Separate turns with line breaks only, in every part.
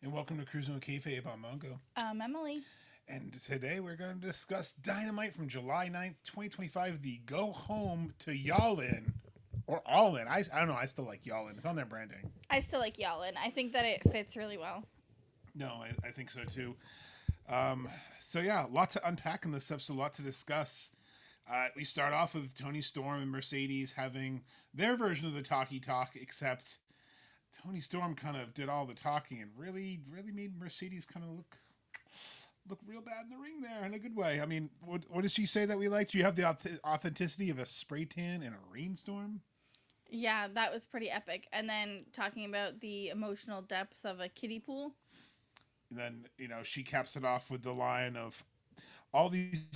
and welcome to Cruising with Kayfabe. I'm Mongo.
Emily.
And today we're going to discuss Dynamite from July 9th, 2025, the Go Home to Y'all In. Or All In. I don't know, I still like Y'all In. It's on their branding.
I still like Yellen. I think that it fits really well.
No, I think so too. So yeah, a lot to unpack in this episode, a lot to discuss. We start off with Tony Storm and Mercedes having their version of the talkie talk, except Tony Storm kind of did all the talking and really made Mercedes kind of look real bad in the ring there in a good way. I mean, what did she say that we liked? You have the authenticity of a spray tan in a rainstorm.
Yeah, that was pretty epic. And then talking about the emotional depth of a kiddie pool.
And then she caps it off with the line of all these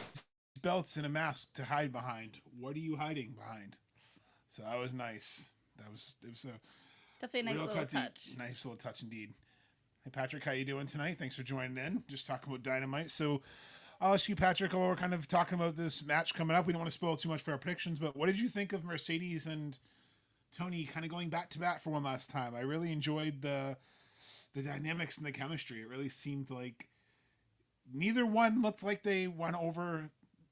belts and a mask to hide behind. What are you hiding behind? So that was nice. It was a
Definitely a nice
real
little
cut,
touch.
nice little touch indeed. Hey Patrick, how you doing tonight? Thanks for joining in. Just talking about Dynamite. So I'll ask you, Patrick, while we're kind of talking about this match coming up. We don't want to spoil too much for our predictions, but what did you think of Mercedes and Tony kind of going back to bat for one last time? I really enjoyed the dynamics and the chemistry. It really seemed like neither one looked like they went over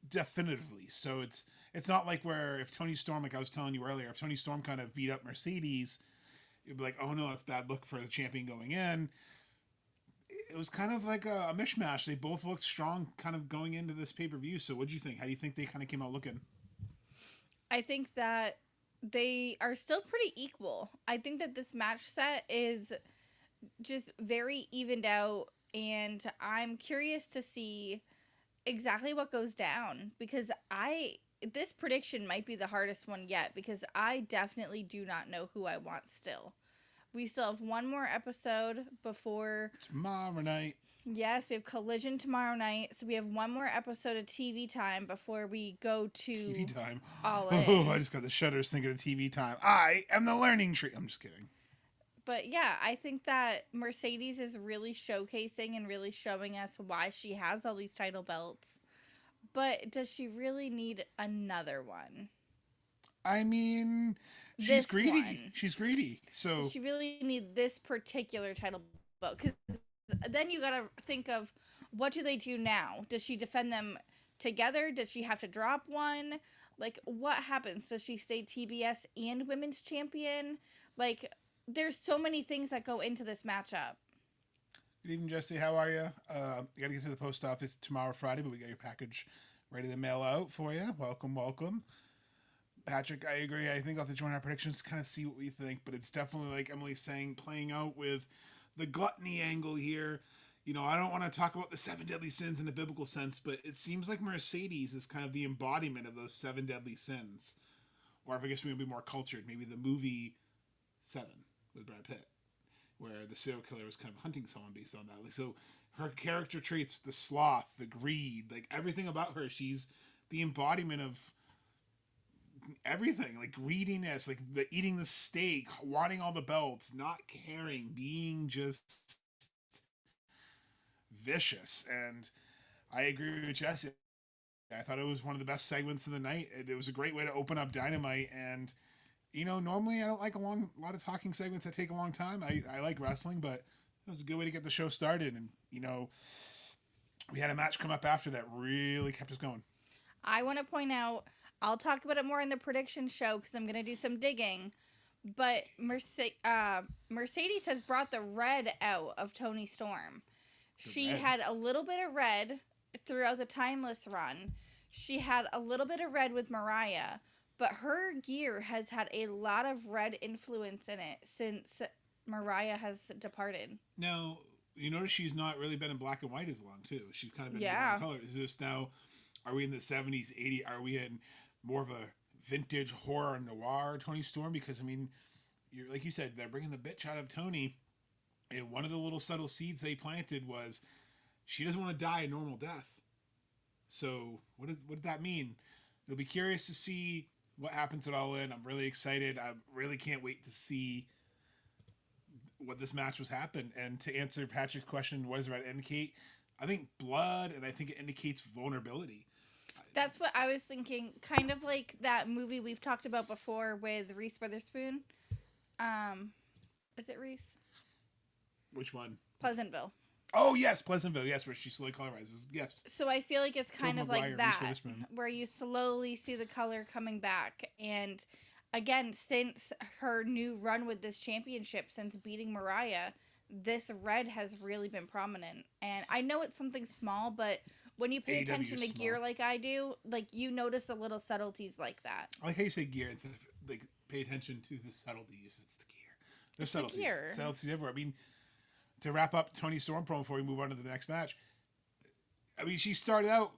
definitively. So it's not like where if Tony Storm, like I was telling you earlier, if Tony Storm kind of beat up Mercedes, it'd be like, oh no, that's bad look for the champion going in. It was kind of like a mishmash. They both looked strong kind of going into this pay-per-view. So what do you think? How do you think they kind of came out looking?
I think that they are still pretty equal. I think that this match set is just very evened out, and I'm curious to see exactly what goes down because this prediction might be the hardest one yet because I definitely do not know who I want still. We still have one more episode before.
Tomorrow night.
Yes, we have Collision tomorrow night. So we have one more episode of TV time before we go to
TV time.
All
Oh, I
In.
just got the shudders thinking of TV time. I am the learning tree. I'm just kidding.
But yeah, I think that Mercedes is really showcasing and really showing us why she has all these title belts. But does she really need another one?
I mean, she's
This
greedy.
one.
She's greedy.
Does
So
she really need this particular title belt? Because then you gotta think of what do they do now? Does she defend them together? Does she have to drop one? Like, what happens? Does she stay TBS and women's champion? Like, there's so many things that go into this matchup.
good evening, Jesse. How are you? You got to get to the post office tomorrow, Friday, but we got your package ready to mail out for you. Welcome, welcome. Patrick, I agree. I think I'll have to join our predictions to kind of see what we think, but it's definitely like Emily's saying, playing out with the gluttony angle here. I don't want to talk about the seven deadly sins in the biblical sense, but it seems like Mercedes is kind of the embodiment of those seven deadly sins. Or if I guess we would be more cultured, maybe the movie Seven with Brad Pitt, where the serial killer was kind of hunting someone based on that. Like, so her character traits, the sloth, the greed, like everything about her, she's the embodiment of everything, like greediness, like the eating the steak, wanting all the belts, not caring, being just vicious. And I agree with Jesse. I thought it was one of the best segments of the night. It was a great way to open up Dynamite. And normally I don't like a lot of talking segments that take a long time. I like wrestling, but it was a good way to get the show started. And we had a match come up after that really kept us going.
I want to point out, I'll talk about it more in the prediction show because I'm going to do some digging. But Mercedes has brought the red out of Tony Storm. She had a little bit of red throughout the Timeless run. She had a little bit of red with Mariah. But her gear has had a lot of red influence in it since Mariah has departed.
Now, you notice she's not really been in black and white as long, too. She's kind of been in
Yeah.
color. Is this now, are we in the 70s, 80s? Are we in more of a vintage horror noir Tony Storm? Because, I mean, like you said, they're bringing the bitch out of Tony. And one of the little subtle seeds they planted was she doesn't want to die a normal death. So what did that mean? It'll be curious to see what happens at All In. I'm really excited. I really can't wait to see what this match was happened. And to answer Patrick's question, what does red indicate? I think blood, and I think it indicates vulnerability.
That's what I was thinking. Kind of like that movie we've talked about before with Reese Witherspoon. Is it Reese?
Which one?
Pleasantville.
Oh yes, Pleasantville. Yes, where she slowly colorizes. Yes.
So I feel like it's kind of
Maguire,
like
Reese
that,
Witherspoon.
where you slowly see the color coming back. And again, since her new run with this championship, since beating Mariah, this red has really been prominent. And I know it's something small, but when you pay
AEW
attention to
is
gear
small.
like I do, like you notice the little subtleties like that.
I like how you say gear instead of like pay attention to the subtleties. It's the gear. There's
It's the
subtleties.
gear.
Subtleties everywhere. I mean, to wrap up Tony Storm promo before we move on to the next match. I mean, she started out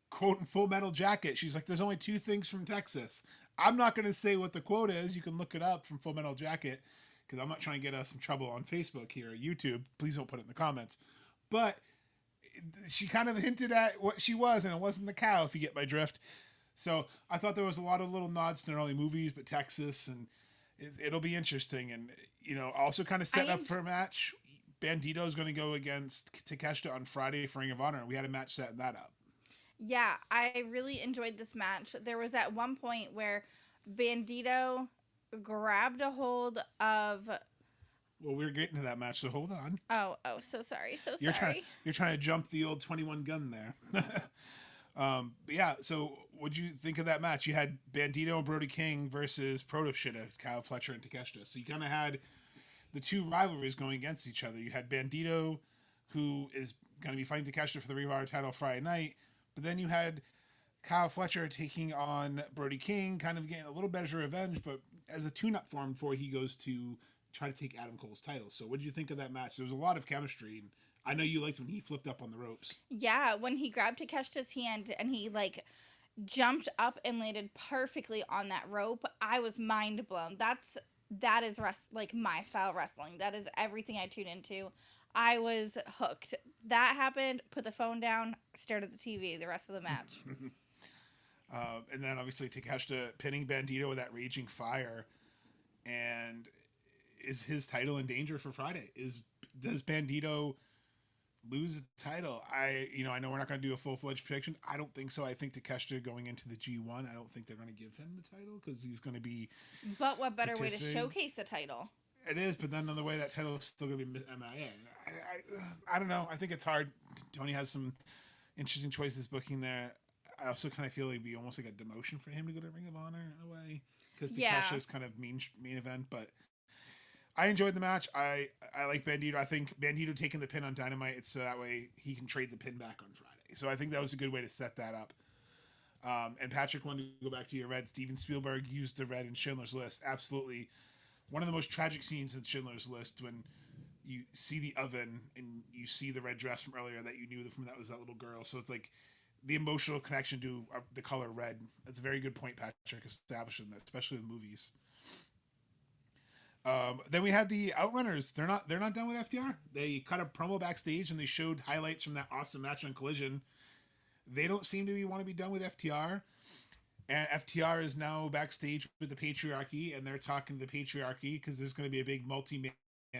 quoting Full Metal Jacket. She's like, "There's only two things from Texas." I'm not going to say what the quote is. You can look it up from Full Metal Jacket because I'm not trying to get us in trouble on Facebook here or YouTube. Please don't put it in the comments. But she kind of hinted at what she was, and it wasn't the cow, if you get my drift. So I thought there was a lot of little nods to not only movies but Texas, and it'll be interesting. And also kind of setting up for a match. Bandito is going to go against Takeshita on Friday for Ring of Honor. We had a match setting that up.
Yeah, I really enjoyed this match. There was at one point where Bandito grabbed a hold of.
Well, we're getting to that match, so hold on.
Oh, so sorry,
You're
sorry.
trying to jump the old 21 gun there. But yeah, so what'd you think of that match? You had Bandito and Brody King versus Proto Shida, Kyle Fletcher and Takeshita. So you kind of had the two rivalries going against each other. You had Bandito, who is going to be fighting Takeshita for the Ring of Honor title Friday night, but then you had Kyle Fletcher taking on Brody King, kind of getting a little bit of revenge, but as a tune-up for him before he goes to try to take Adam Cole's title. So what did you think of that match? There was a lot of chemistry, and I know you liked when he flipped up on the ropes.
Yeah, when he grabbed Takeshita's hand and he jumped up and landed perfectly on that rope, I was mind blown. That is my style of wrestling. That is everything I tune into. I was hooked. That happened, put the phone down, stared at the TV the rest of the match.
And then obviously Takeshita pinning Bandito with that raging fire, and is his title in danger for Friday? Does Bandito lose the title? I know we're not going to do a full-fledged prediction. I don't think so. I think Takeshita going into the G1, I don't think they're going to give him the title because he's going to be.
But what better way to showcase the title?
It is, but then on the way that title is still going to be MIA. I don't know. I think it's hard. Tony has some interesting choices booking there. I also kind of feel like it'd be almost like a demotion for him to go to Ring of Honor in a way because Takeshia's kind of main event. But I enjoyed the match. I like Bandito. I think Bandito taking the pin on Dynamite, it's so that way he can trade the pin back on Friday. So I think that was a good way to set that up. And Patrick, wanted to go back to your red. Steven Spielberg used the red in Schindler's List. Absolutely. One of the most tragic scenes in Schindler's List when you see the oven and you see the red dress from earlier that you knew from that was that little girl. So it's like the emotional connection to the color red. That's a very good point, Patrick, establishing that, especially with movies. Then we had the Outrunners. They're not done with FTR. They cut a promo backstage and they showed highlights from that awesome match on Collision. They don't seem to want to be done with FTR. And FTR is now backstage with the Patriarchy, and they're talking to the Patriarchy because there's going to be a big multi-man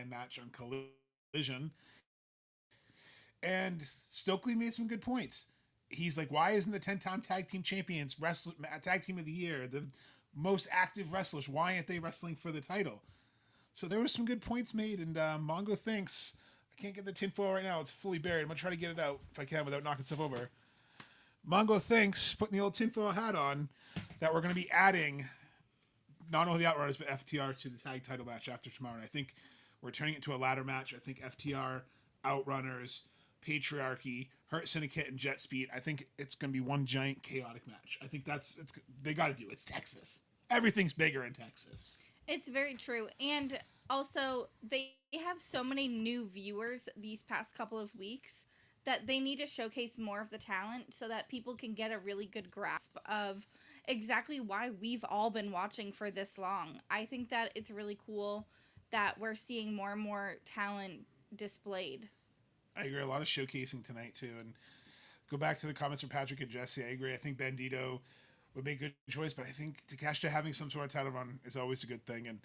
match on Collision. And Stokely made some good points. He's like, why isn't the 10-time tag team champions tag team of the year, the most active wrestlers, why aren't they wrestling for the title? So there were some good points made, and Mongo thinks, I can't get the tinfoil right now, it's fully buried. I'm going to try to get it out if I can without knocking stuff over. Mongo thinks, putting the old tinfoil hat on, that we're going to be adding not only the Outrunners, but FTR to the tag title match after tomorrow. And I think we're turning it to a ladder match. I think FTR, Outrunners, Patriarchy, Hurt Syndicate, and Jet Speed. I think it's going to be one giant chaotic match. I think they got to do it. It's Texas. Everything's bigger in Texas.
It's very true. And also, they have so many new viewers these past couple of weeks that they need to showcase more of the talent so that people can get a really good grasp of exactly why we've all been watching for this long. I think that it's really cool that we're seeing more and more talent displayed.
I agree. A lot of showcasing tonight, too. And go back to the comments from Patrick and Jesse. I agree. I think Bandito would make a good choice, but I think Takeshita having some sort of title run is always a good thing. And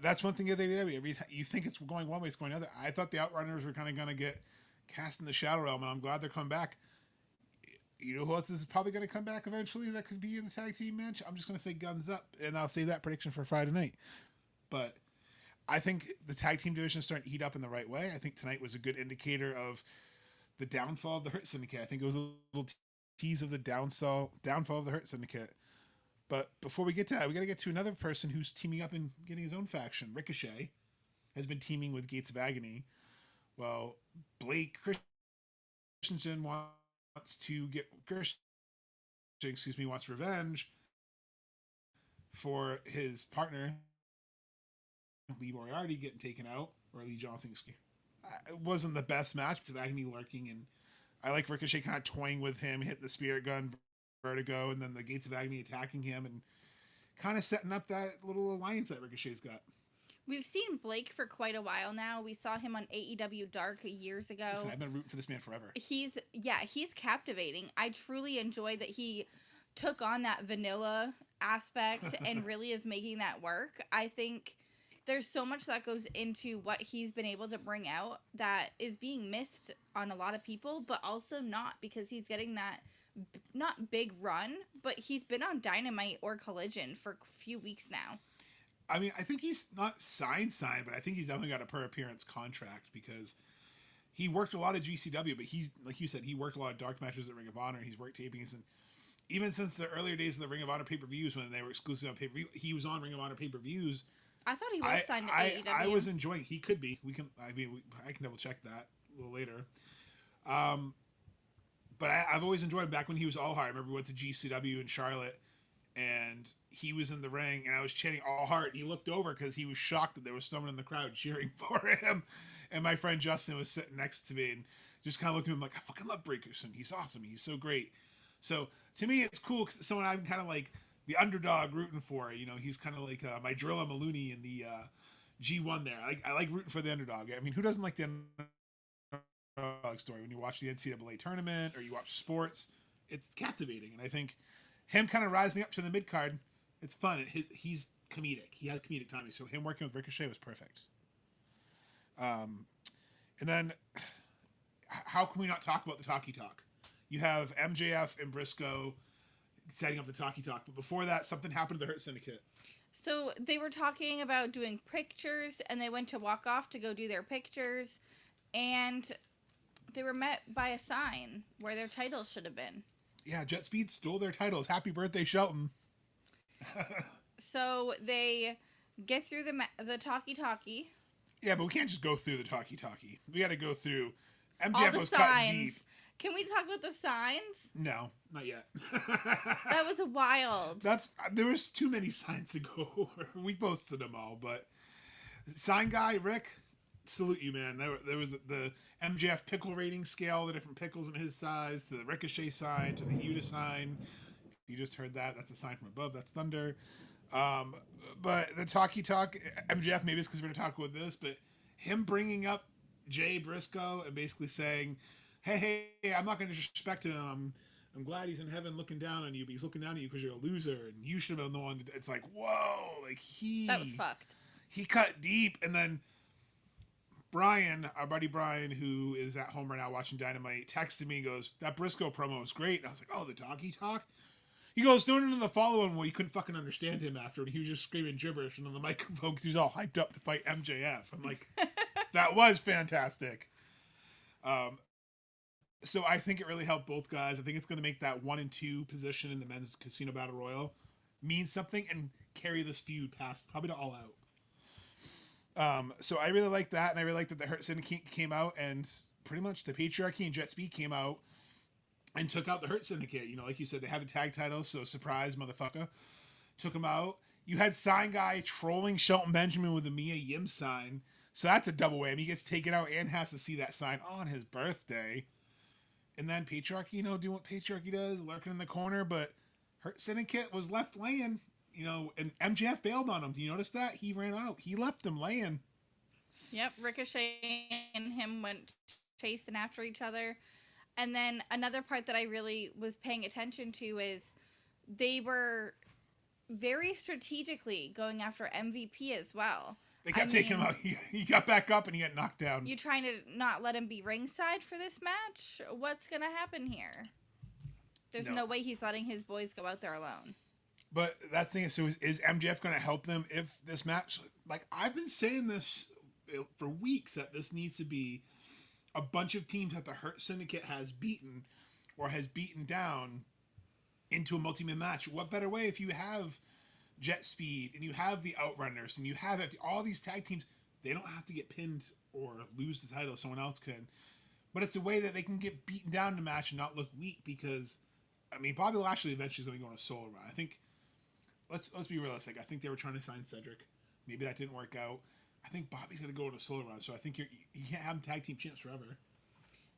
that's one thing that every time you think it's going one way, it's going the other. I thought the Outrunners were kind of going to get cast in the Shadow Realm, and I'm glad they're coming back. You know who else is probably going to come back eventually that could be in the tag team match? I'm just going to say Guns Up, and I'll say that prediction for Friday night. But I think the tag team division is starting to heat up in the right way. I think tonight was a good indicator of the downfall of the Hurt Syndicate. I think it was a little tease of the downfall of the Hurt Syndicate. But before we get to that, we got to get to another person who's teaming up and getting his own faction. Ricochet has been teaming with Gates of Agony. Well, Blake Christensen wants to get wants revenge for his partner Lee Moriarty getting taken out, or Lee Johnson. It wasn't the best match. Gates of Agony lurking, and I like Ricochet kind of toying with him, hit the Spirit Gun, Vertigo, and then the Gates of Agony attacking him, and kind of setting up that little alliance that Ricochet's got.
We've seen Blake for quite a while now. We saw him on AEW Dark years ago.
Listen, I've been rooting for this man forever.
He's captivating. I truly enjoy that he took on that vanilla aspect and really is making that work. I think there's so much that goes into what he's been able to bring out that is being missed on a lot of people, but also not, because he's getting that not big run, but he's been on Dynamite or Collision for a few weeks now.
I mean, I think he's not signed, but I think he's definitely got a per appearance contract, because he worked a lot of GCW, but he's, like you said, he worked a lot of dark matches at Ring of Honor. He's worked tapings, and even since the earlier days of the Ring of Honor pay-per-views when they were exclusive on pay-per-view, he was on Ring of Honor pay-per-views.
I thought he was signed to AEW.
I was enjoying. He could be. I can double check that a little later. But I've always enjoyed him back when he was All Heart. I remember we went to GCW in Charlotte, and he was in the ring, and I was chanting All Heart, and he looked over because he was shocked that there was someone in the crowd cheering for him. And my friend Justin was sitting next to me and just kind of looked at him like, I fucking love Breakerson. He's awesome. He's so great. So to me, it's cool because someone I'm kind of like the underdog rooting for. You know, he's kind of like my Drilla Maloney in the G1 there. I like rooting for the underdog. I mean, who doesn't like the underdog story? When you watch the NCAA tournament or you watch sports, it's captivating. And I think him kind of rising up to the mid card, it's fun. He's comedic. He has comedic timing. So him working with Ricochet was perfect. And then how can we not talk about the Talkie Talk? You have MJF and Briscoe setting up the Talkie Talk. But before that, something happened to the Hurt Syndicate.
So they were talking about doing pictures, and they went to walk off to go do their pictures, and they were met by a sign where their titles should have been.
Yeah, Jet Speed stole their titles. Happy birthday, Shelton.
So they get through the talkie-talkie.
Yeah, but we can't just go through the talkie-talkie. We got to go through... MJF
all the
was
signs.
cutting deep.
Can we talk about the signs?
No, not yet.
That was wild.
There was too many signs to go over. We posted them all, but sign guy Rick, salute you, man. There was the MJF pickle rating scale, the different pickles in his size, to the Ricochet sign, to the Yuta sign. You just heard that. That's a sign from above. That's thunder. But the Talkie Talk, MJF, maybe it's because we're going to talk about this, but him bringing up Jay Briscoe and basically saying, hey, I'm not going to disrespect him. I'm glad he's in heaven looking down on you, but he's looking down at you because you're a loser, and you should have been the one. It's like, whoa, like
that was fucked.
He cut deep, and then Brian, our buddy Brian, who is at home right now watching Dynamite, texted me and goes, that Briscoe promo was great. And I was like, oh, the Talkie Talk? He goes, doing it in the follow-on where you couldn't fucking understand him after, and he was just screaming gibberish and on the microphone because he was all hyped up to fight MJF. I'm like, that was fantastic. So I think it really helped both guys. I think it's going to make that 1 and 2 position in the men's Casino Battle Royal mean something and carry this feud past probably to All Out. So I really like that, and I really like that the Hurt Syndicate came out, and pretty much the Patriarchy and Jet Speed came out and took out the Hurt Syndicate. You know, like you said, they have the tag titles, so surprise, motherfucker. Took them out. You had Sign Guy trolling Shelton Benjamin with the Mia Yim sign. So that's a double whammy. He gets taken out and has to see that sign on his birthday. And then Patriarchy, you know, doing what Patriarchy does, lurking in the corner. But Hurt Syndicate was left laying, you know, and MJF bailed on him. Do you notice that? He ran out. He left him laying.
Yep, Ricochet and him went chasing after each other. And then another part that I really was paying attention to is they were very strategically going after MVP as well.
They kept taking him out. He got back up and he got knocked down.
You trying to not let him be ringside for this match? What's going to happen here? There's no way he's letting his boys go out there alone.
But that's the thing. So is MJF going to help them if this match? Like I've been saying this for weeks that this needs to be a bunch of teams that the Hurt Syndicate has beaten or has beaten down into a multi-man match. What better way if you have Jet Speed and you have the Outrunners and you have all these tag teams? They don't have to get pinned or lose the title. Someone else could. But it's a way that they can get beaten down in the match and not look weak because, I mean, Bobby Lashley eventually is going to go on a solo run. I think, let's be realistic. I think they were trying to sign Cedric. Maybe that didn't work out. I think Bobby's going to go on a solo run. So I think you can't have him tag team champs forever.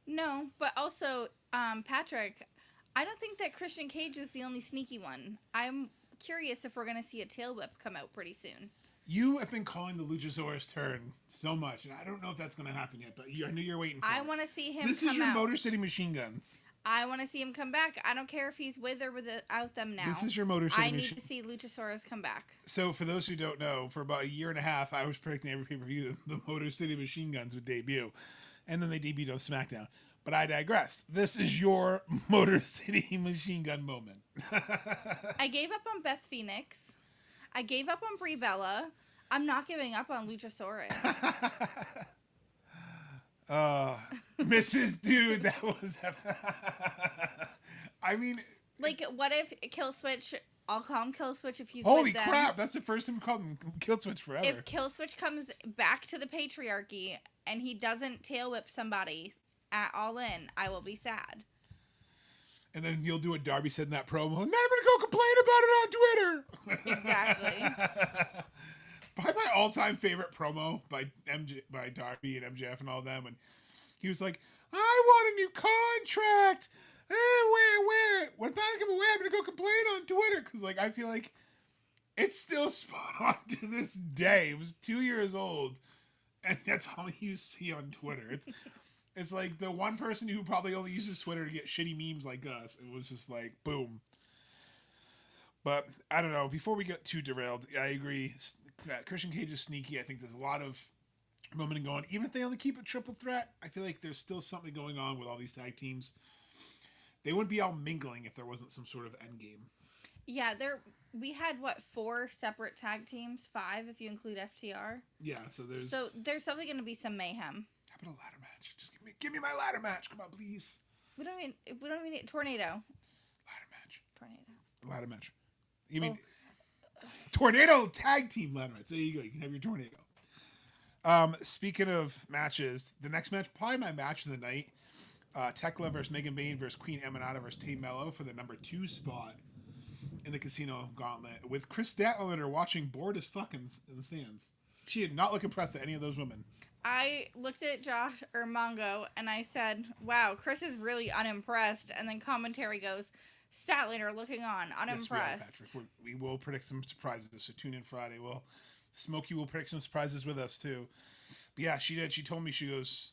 No, but also, Patrick, I don't think that Christian Cage is the only sneaky one. I'm curious if we're going to see a tail whip come out pretty soon.
You have been calling the Luchasaurus turn so much, and I don't know if that's going to happen yet, but I knew you're waiting for it.
I want to see him
This
come
is your
out.
Motor City Machine Guns.
I want to see him come back. I don't care if he's with or without them now.
This is your Motor City
I
Machine.
need to see Luchasaurus come back.
So, for those who don't know, for about a year and a half, I was predicting every pay-per-view the Motor City Machine Guns would debut, and then they debuted on SmackDown. But I digress. This is your Motor City Machine Gun moment.
I gave up on Beth Phoenix. I gave up on Brie Bella. I'm not giving up on Luchasaurus.
Mrs. Dude, that was... I mean...
Like, what if Killswitch... I'll call him Killswitch if he's
Holy
with them.
crap, that's the first time we called him Killswitch forever.
If Killswitch comes back to the patriarchy and he doesn't tail whip somebody at All In, I will be sad.
And then you'll do what Darby said in that promo. And then I'm going to go complain about it on Twitter. Exactly. Probably my all-time favorite promo by Darby and MJF and all them. And he was like, I want a new contract. Where? When I come away, I'm going to go complain on Twitter. Because, like, I feel like it's still spot on to this day. It was 2 years old. And that's all you see on Twitter. It's like the one person who probably only uses Twitter to get shitty memes like us. It was just like, boom. But, I don't know. Before we get too derailed, I agree. Christian Cage is sneaky. I think there's a lot of momentum going. Even if they only keep it triple threat, I feel like there's still something going on with all these tag teams. They wouldn't be all mingling if there wasn't some sort of end game.
Yeah, we had, 4 separate tag teams? 5 if you include FTR?
Yeah, so there's
definitely going to be some mayhem.
How about a ladder match? Just give me my ladder match. Come on, please.
We don't even need Tornado.
Ladder match. Ladder match. You mean Tornado tag team ladder match? There you go. You can have your Tornado. Speaking of matches, the next match, probably my match of the night, Tekla versus Megan Bayne versus Queen Emanata versus Tay Mello for the number 2 spot in the Casino Gauntlet, with Chris Statlander watching bored as fuck in the stands. She did not look impressed at any of those women.
I looked at Josh or Mongo and I said, wow, Chris is really unimpressed. And then commentary goes, Statlander looking on, unimpressed.
Yes, we will predict some surprises, so tune in Friday. Smokey will predict some surprises with us too. But yeah, she did. She told me, she goes,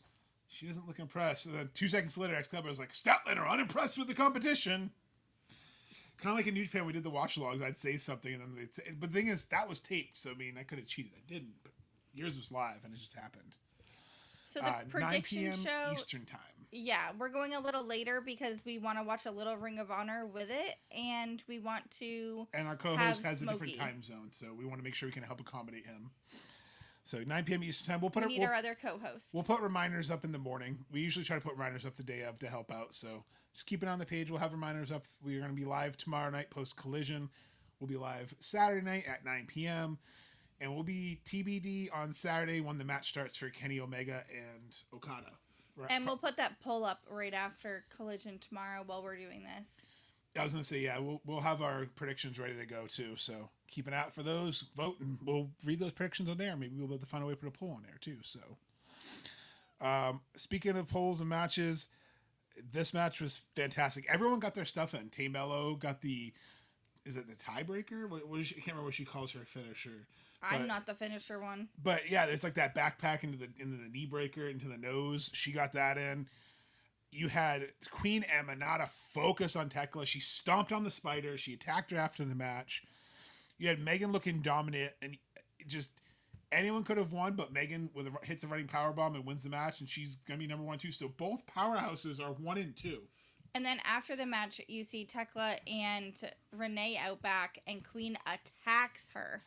she doesn't look impressed. And then 2 seconds later, Excalibur was like, Statlander unimpressed with the competition. Kind of like in New Japan, we did the watch logs. I'd say something, and then they'd say, but the thing is, that was taped. So I mean, I could have cheated. I didn't. But yours was live, and it just happened.
So the prediction
9 p.m.
show,
Eastern time.
Yeah, we're going a little later because we want to watch a little Ring of Honor with it, and we want to.
And our co-host has
Smokey.
a different time zone, so we want to make sure we can help accommodate him. So 9 p.m. Eastern time.
We need our other co-host.
We'll put reminders up in the morning. We usually try to put reminders up the day of to help out. So just keep it on the page. We'll have reminders up. We're going to be live tomorrow night post Collision. We'll be live Saturday night at 9 p.m. And we'll be TBD on Saturday when the match starts for Kenny Omega and Okada.
And we'll put that poll up right after Collision tomorrow while we're doing this.
I was going to say, yeah, we'll have our predictions ready to go too. So keep an eye out for those. Vote, and we'll read those predictions on there. Maybe we'll be able to find a way to put a poll on there too. So speaking of polls and matches, this match was fantastic. Everyone got their stuff in. Tay Mello got is it the tiebreaker? I can't remember what she calls her finisher.
I'm not the finisher one.
But yeah, there's like that backpack into the knee breaker, into the nose. She got that in. You had Queen Emanata focus on Tekla. She stomped on the spider. She attacked her after the match. You had Megan looking dominant, and just anyone could have won, but Megan hits a running powerbomb and wins the match, and she's gonna be number 1 too. So both powerhouses are 1 and 2.
And then after the match, you see Tekla and Renee out back, and Queen attacks her.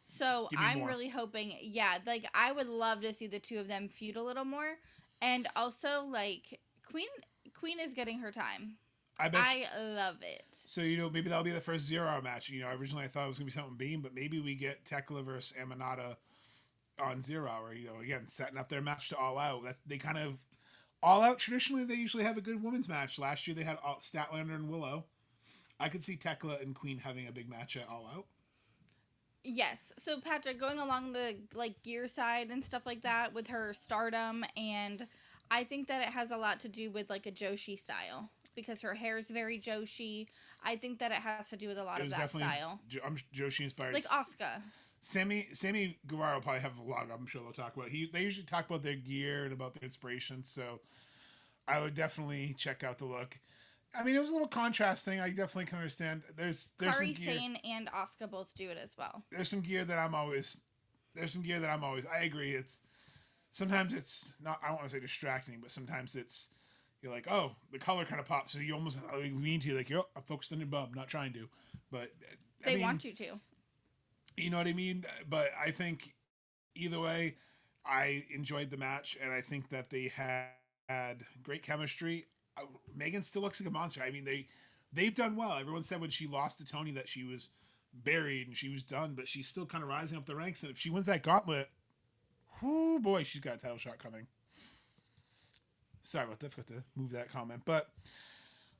So
Give me
I'm
more.
really hoping, yeah, like I would love to see the two of them feud a little more, and also like Queen is getting her time.
I bet.
I love it.
So maybe that'll be the first 0-hour match. Originally I thought it was gonna be something Beam, but maybe we get Tekla versus Amanada on 0-hour. Again, setting up their match to All Out. That they kind of All Out. Traditionally, they usually have a good women's match. Last year they had Statlander and Willow. I could see Tekla and Queen having a big match at All Out.
Yes. So Patrick, going along the like gear side and stuff like that with her stardom, and I think that it has a lot to do with like a Joshi style because her hair is very Joshi. I think that it has to do with a lot of that style.
I'm Joshi inspired.
Like Asuka.
Sammy Guevara will probably have a lot. I'm sure they'll talk about. They usually talk about their gear and about their inspiration. So I would definitely check out the look. I mean, it was a little contrasting. I definitely can understand. There's
Kairi
some gear.
Sane and Asuka both do it as well.
There's some gear that I'm always. I agree. Sometimes it's not. I don't want to say distracting, but sometimes it's. You're like, oh, the color kind of pops, so you almost lean to like, I'm focused on your bum, not trying to, but
they want you to.
You know what I mean? But I think either way, I enjoyed the match, and I think that they had great chemistry. Megan still looks like a monster. I mean, they've done well. Everyone said when she lost to Tony that she was buried and she was done, but she's still kind of rising up the ranks. And if she wins that gauntlet, whoo boy, she's got a title shot coming. Sorry about that. I forgot to move that comment. But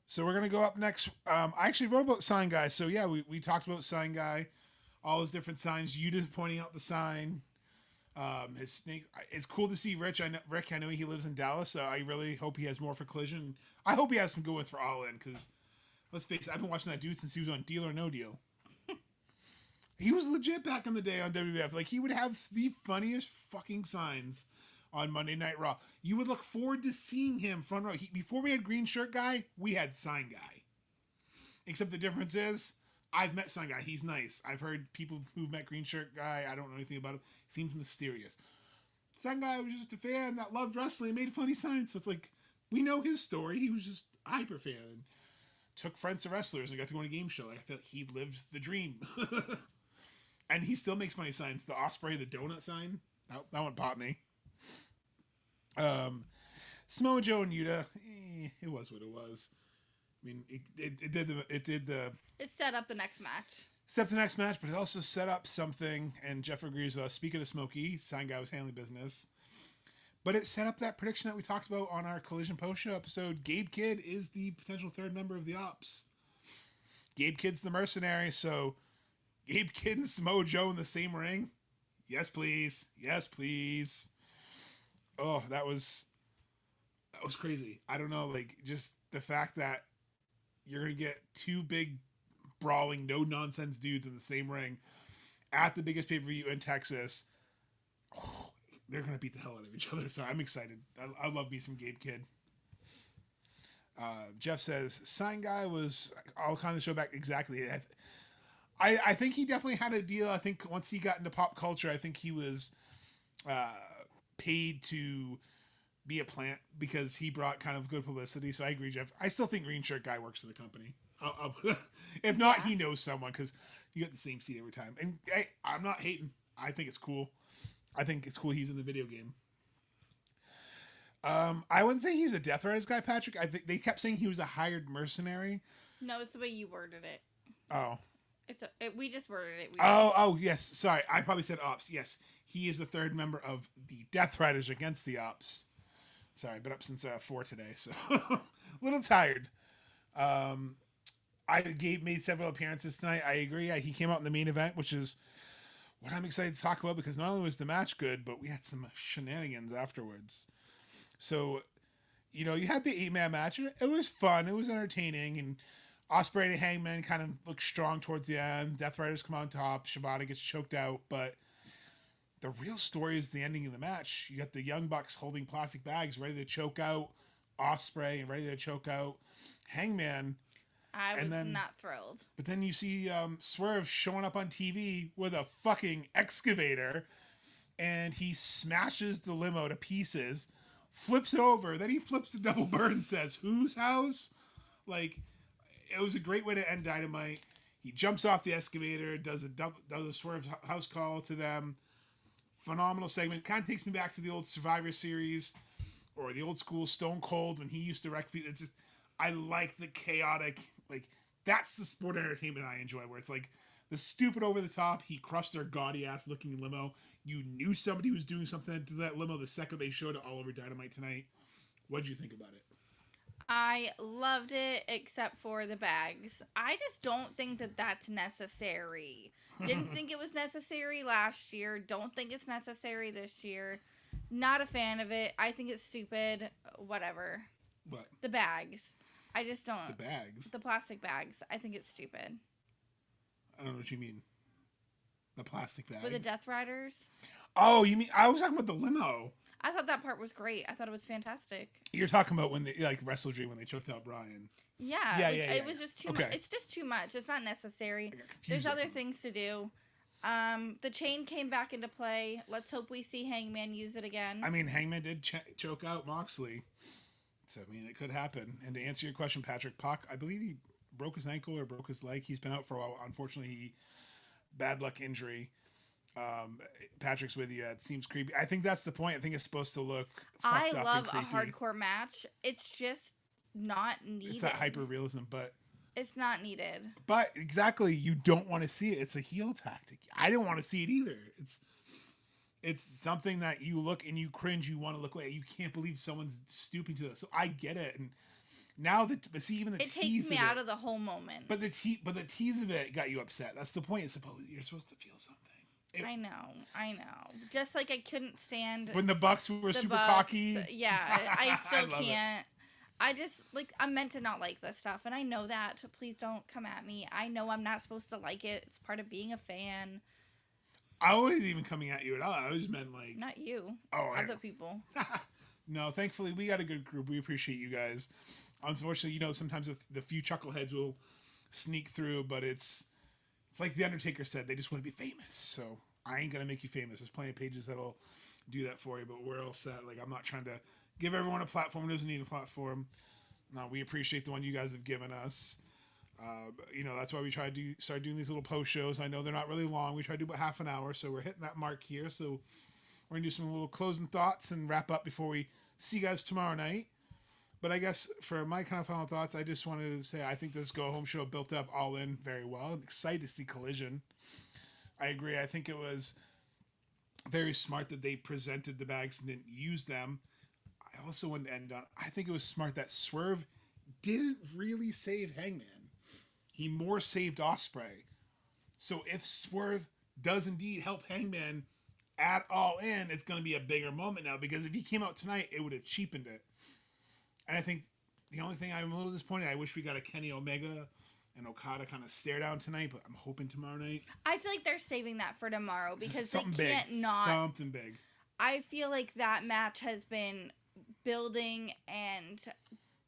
so we're gonna go up next. I actually wrote about Sign Guy. So yeah, we talked about Sign Guy, all his different signs. You just pointing out the sign. His snake. It's cool to see Rich. I know he lives in Dallas, so I really hope he has more for Collision. I hope he has some good ones for All In, because let's face it, I've been watching that dude since he was on Deal or No Deal. He was legit back in the day on WWF. Like, he would have the funniest fucking signs on Monday Night Raw. You would look forward to seeing him front row. Before we had Green Shirt Guy, we had Sign Guy. Except the difference is, I've met Sign Guy. He's nice. I've heard people who've met Green Shirt Guy. I don't know anything about him. He seems mysterious. Sign Guy was just a fan that loved wrestling and made funny signs. So it's like, we know his story. He was just a hyper fan. And took friends to wrestlers and got to go on a game show. Like, I feel like he lived the dream. And he still makes funny signs. The Osprey, the donut sign. That one popped me. Samoa Joe and Yuta, it was what it was. I mean, it
set up the next match.
Set the next match, but it also set up something, and Jeff agrees with us. Speaking of Smokey, Sign Guy was handling business. But it set up that prediction that we talked about on our Collision post-show episode. Gabe Kidd is the potential third member of the Ops. Gabe Kidd's the mercenary, so Gabe Kidd and Samoa Joe in the same ring? Yes, please. Yes, please. Oh, that was crazy. I don't know, like, just the fact that you're going to get two big, brawling, no-nonsense dudes in the same ring at the biggest pay-per-view in Texas. Oh, they're going to beat the hell out of each other, so I'm excited. I love me some Gabe Kidd. Jeff says, Sign Guy was all kind of show back. Exactly. I think he definitely had a deal. I think once he got into pop culture, I think he was paid to be a plant because he brought kind of good publicity. So I agree, Jeff. I still think Green Shirt Guy works for the company. If not, he knows someone because you get the same seat every time. And hey, I'm not hating. I think it's cool. I think it's cool he's in the video game. I wouldn't say he's a Death Riders guy, Patrick. I think they kept saying he was a hired mercenary.
No, it's the way you worded it.
Oh.
We just worded it.
Oh, yes. Sorry. I probably said Ops. Yes. He is the third member of the Death Riders against the Ops. Sorry, been up since 4 today, so a little tired. Gabe made several appearances tonight. I agree. He came out in the main event, which is what I'm excited to talk about because not only was the match good, but we had some shenanigans afterwards. So, you had the 8-man match. It was fun. It was entertaining. And Ospreay and Hangman kind of looked strong towards the end. Death Riders come on top. Shibata gets choked out. But the real story is the ending of the match. You got the Young Bucks holding plastic bags ready to choke out Ospreay and ready to choke out Hangman.
I was not thrilled.
But then you see Swerve showing up on TV with a fucking excavator. And he smashes the limo to pieces. Flips it over, then he flips the double bird and says, "Whose house?" Like, it was a great way to end Dynamite. He jumps off the excavator, does a swerve house call to them. Phenomenal segment. Kind of takes me back to the old Survivor Series or the old school Stone Cold when he used to wreck people. It's just, I like the chaotic, like, that's the sport entertainment I enjoy, where it's like the stupid over the top. He crushed their gaudy ass looking limo. You knew somebody was doing something to that limo the second they showed it all over Dynamite tonight. What'd you think about it?
I loved it, except for the bags. I just don't think that that's necessary. Didn't think it was necessary last year. Don't think it's necessary this year. Not a fan of it. I think it's stupid. Whatever.
What?
The bags. I just don't.
The bags?
The plastic bags. I think it's stupid.
I don't know what you mean. The plastic bags?
With the Death Riders.
Oh, you mean, I was talking about the limo.
I thought that part was great. I thought it was fantastic.
You're talking about when they, like, Wrestle Dream, when they choked out Brian.
Yeah. It was just too much. It's just too much. It's not necessary. There's other things to do. The chain came back into play. Let's hope we see Hangman use it again.
I mean, Hangman did choke out Moxley. So, I mean, it could happen. And to answer your question, Patrick, Pac, I believe he broke his ankle or broke his leg. He's been out for a while. Unfortunately, bad luck injury. Patrick's with you. It seems creepy. I think that's the point. I think it's supposed to look fucked up
I love
and
a hardcore match. It's just not needed.
It's that hyper realism, but
it's not needed.
But exactly, you don't want to see it. It's a heel tactic. I didn't want to see it either. It's something that you look and you cringe. You want to look away. You can't believe someone's stooping to it. So I get it. And now but see, even the
it takes me out of the whole moment.
But the tease of it got you upset. That's the point. You're supposed to feel something.
I know. Just like I couldn't stand
when the Bucks were super cocky.
Yeah, I still can't. I just, like, I'm meant to not like this stuff, and I know that. Please don't come at me. I know I'm not supposed to like it. It's part of being a fan.
I wasn't even coming at you at all. I just meant, like...
Not you.
Oh,
other people.
No, thankfully, we got a good group. We appreciate you guys. Unfortunately, sometimes the few chuckleheads will sneak through, but it's like The Undertaker said, they just want to be famous. So I ain't going to make you famous. There's plenty of pages that'll do that for you, but we're all set. Like, I'm not trying to give everyone a platform who doesn't need a platform. No, we appreciate the one you guys have given us. That's why we try to start doing these little post shows. I know they're not really long. We try to do about half an hour, so we're hitting that mark here. So we're going to do some little closing thoughts and wrap up before we see you guys tomorrow night. But I guess for my kind of final thoughts, I just wanted to say I think this Go Home show built up All In very well. I'm excited to see Collision. I agree. I think it was very smart that they presented the bags and didn't use them. I also want to end on, I think it was smart that Swerve didn't really save Hangman. He more saved Ospreay. So if Swerve does indeed help Hangman at All In, it's going to be a bigger moment now, because if he came out tonight, it would have cheapened it. And I think the only thing I'm a little disappointed, I wish we got a Kenny Omega and Okada kind of stare down tonight, but I'm hoping tomorrow night.
I feel like they're saving that for tomorrow because they can't
big.
not.
Something big.
I feel like that match has been building, and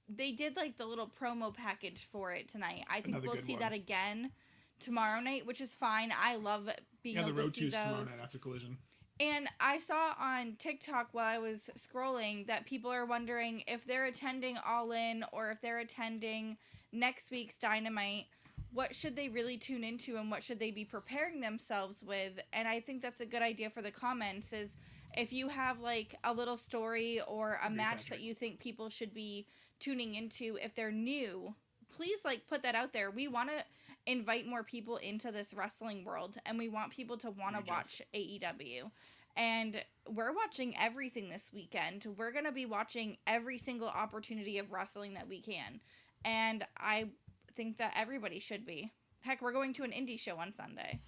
they did like the little promo package for it tonight. I think we'll see that again tomorrow night, which is fine. I love being able to see those. Yeah, the Road 2's tomorrow night after Collision. And I saw on TikTok while I was scrolling that people are wondering if they're attending All In or if they're attending next week's Dynamite, what should they really tune into and what should they be preparing themselves with? And I think that's a good idea for the comments is if you have like a little story or a match that you think people should be tuning into if they're new, please like put that out there. We want to invite more people into this wrestling world, and we want people to want to watch AEW. And we're watching everything this weekend. We're going to be watching every single opportunity of wrestling that we can. And I think that everybody should be. Heck, we're going to an indie show on Sunday.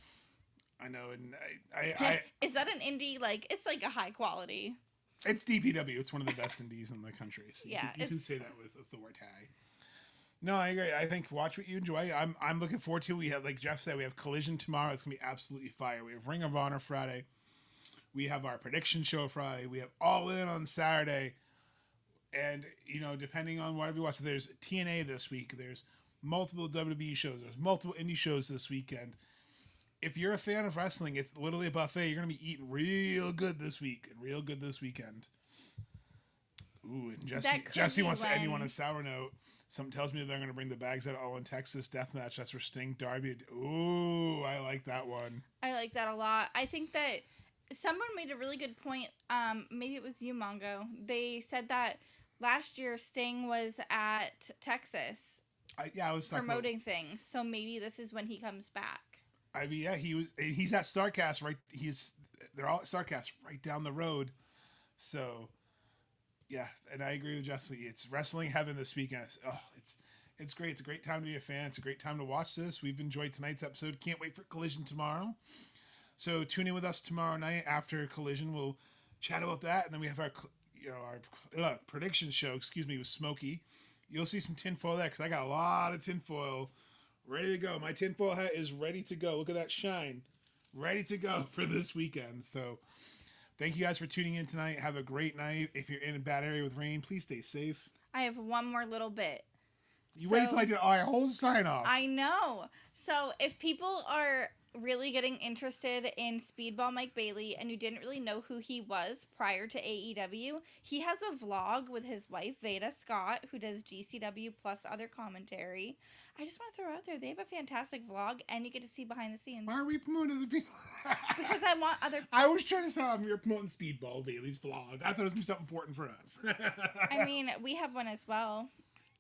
I know, and I
is that an indie? Like, it's like a high quality.
It's DPW. It's one of the best indies in the country. So
yeah,
you can say that with authority. No, I agree. I think watch what you enjoy. I'm looking forward to. We have, like Jeff said, we have Collision tomorrow. It's gonna be absolutely fire. We have Ring of Honor Friday. We have our prediction show Friday. We have All In on Saturday. And depending on whatever you watch, there's TNA this week. There's multiple WWE shows. There's multiple indie shows this weekend. If you're a fan of wrestling, it's literally a buffet. You're gonna be eating real good this week and real good this weekend. Ooh, and Jesse wants to end you on a sour note. Something tells me they're going to bring the bags out all in Texas death match. That's for Sting, Darby. Ooh, I like that one.
I like that a lot. I think that someone made a really good point. Maybe it was you, Mongo. They said that last year Sting was at Texas.
I was
promoting things. So maybe this is when he comes back.
I mean, yeah, he's at Starcast, right? They're all at Starcast right down the road. So, yeah, and I agree with Jesse. It's wrestling heaven this weekend. Oh, it's great. It's a great time to be a fan. It's a great time to watch this. We've enjoyed tonight's episode. Can't wait for Collision tomorrow. So tune in with us tomorrow night after Collision. We'll chat about that, and then we have our prediction show. With Smokey. You'll see some tinfoil there because I got a lot of tinfoil ready to go. My tinfoil hat is ready to go. Look at that shine. Ready to go for this weekend. So thank you guys for tuning in tonight. Have a great night. If you're in a bad area with rain, please stay safe.
I have one more little bit.
Wait until I do our whole sign off.
I know. So if people are really getting interested in Speedball Mike Bailey and you didn't really know who he was prior to AEW, he has a vlog with his wife Veda Scott, who does GCW plus other commentary. I just want to throw out there, they have a fantastic vlog and you get to see behind the scenes.
Why are we promoting other people?
Because I want other people.
I was trying to sound we were promoting Speedball Bailey's vlog. I thought it was going to be something important for us.
I mean, we have one as well.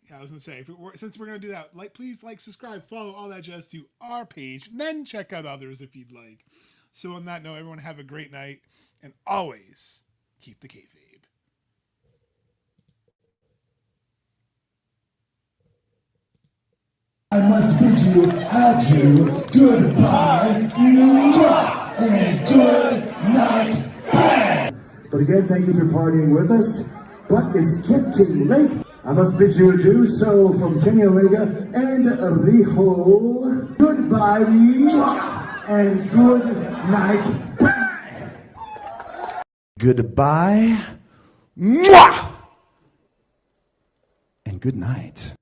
Yeah, I was going to say, since we're going to do that, please subscribe, follow, all that jazz to our page, and then check out others if you'd like. So on that note, everyone have a great night, and always keep the kayfabe.
I must bid you adieu, goodbye, and good night, bang! But again, thank you for partying with us, but it's getting late. I must bid you adieu, so from Kenny Omega and Rijo, goodbye, and good night, bang! Goodbye, and good night.